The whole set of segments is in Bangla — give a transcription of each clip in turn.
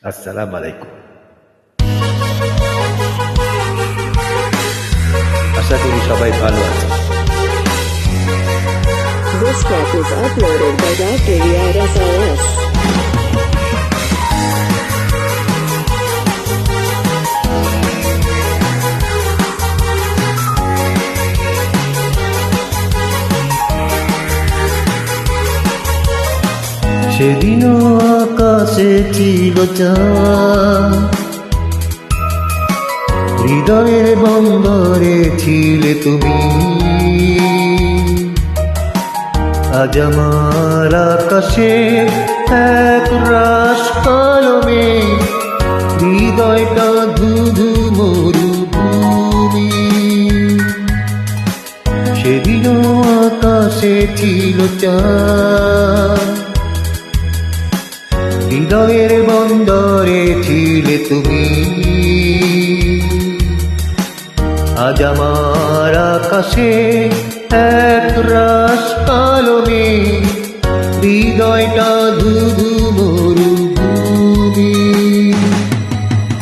আসসালামু আলাইকুম। আশা করি সবাই ভালো আছে। This track is uploaded by Dr. Riyad SLS. সেদিনও আকাশে ছিল চাঁদ, হৃদয়ের বন্দরে ছিলে তুমি। আজ আমার আকাশে এক রাস কালমে, হৃদয়টা ধুধু মরুভূমি। সেদিনও আকাশে ছিল চাঁদ, হৃদয়ের বন্দরে ছিলে তুমি। আজ আমার আকাশে এক রাস কালমে, হৃদয়টা ধুধু মরুভূমি।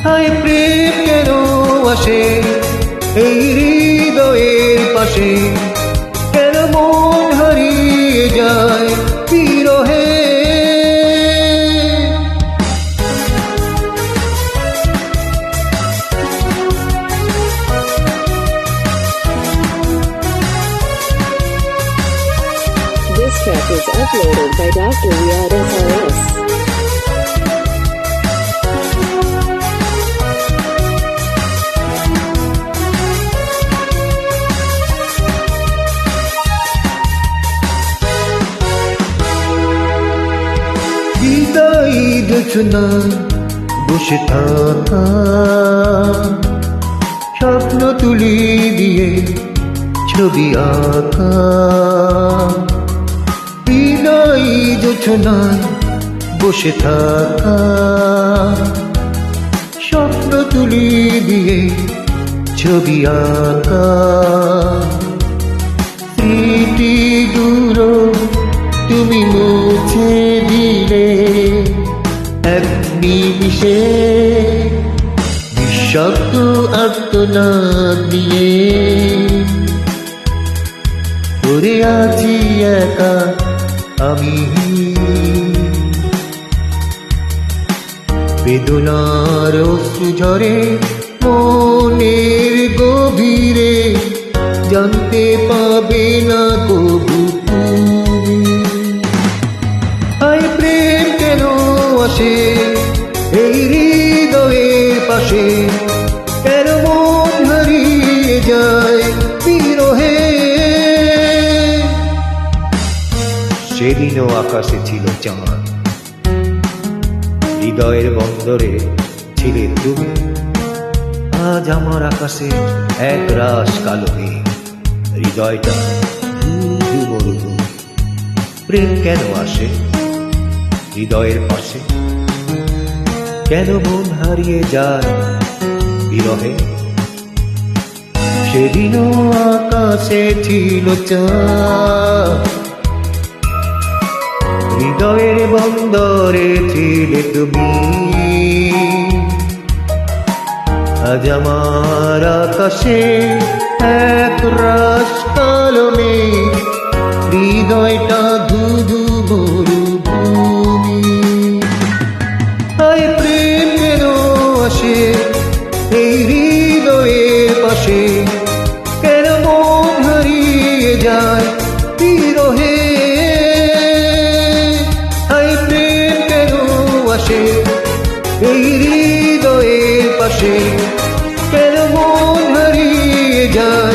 হায় প্রেম কেন আসে এই হৃদয়ের পাশে, কেন মন হারিয়ে যায় বিরহে। This track is uploaded by Dr. Riyad SLS. বিদায়ী দেখনা বসে থাকা, স্বপ্ন তুলি দিয়ে ছবি আঁকা। বিদায়ী জোছনায় বসে থাকা, স্বপ্ন তুলি দিয়ে ছবি আঁকা। স্মৃতিগুলো তুমি মুছে দিলে এক নিমিষে, নিঃশব্দ আর্তনাদ নিয়ে। পড়ে আছি একা আমি, বেদনার অশ্রু ঝরে মনের গভীরে, জানতে পাবে না কবু তুমি। হায় প্রেম কেন আসে এই হৃদয়ের পাশে, কেন মন হারিয়ে যায় বিরহে। সেদিনও আকাশে ছিল চাঁদ, হৃদয়ের বন্দরে ছিলে তুমি। আজ আমার আকাশে এক রাস কালো মেঘ, হৃদয়টা ধুধু মরুভূমি। প্রেম কেন আসে হৃদয়ের পাশে, কেন মন হারিয়ে যায় বিরহে। সেদিনও আকাশে ছিল চাঁদ, হৃদয়ের বন্দরে ছিলে তুমি। আজ আমার আকাশে এক রাস কালমে, হৃদয়টা ধুধু মরুভূমি। হায় প্রেম কেন আসে এই হৃদয়ের পাশে, কেন মন হারিয়ে যায় বিরহে। হায় প্রেম কেন আসে এই হৃদয়ের পাশে, কেন মন হারিয়ে যায়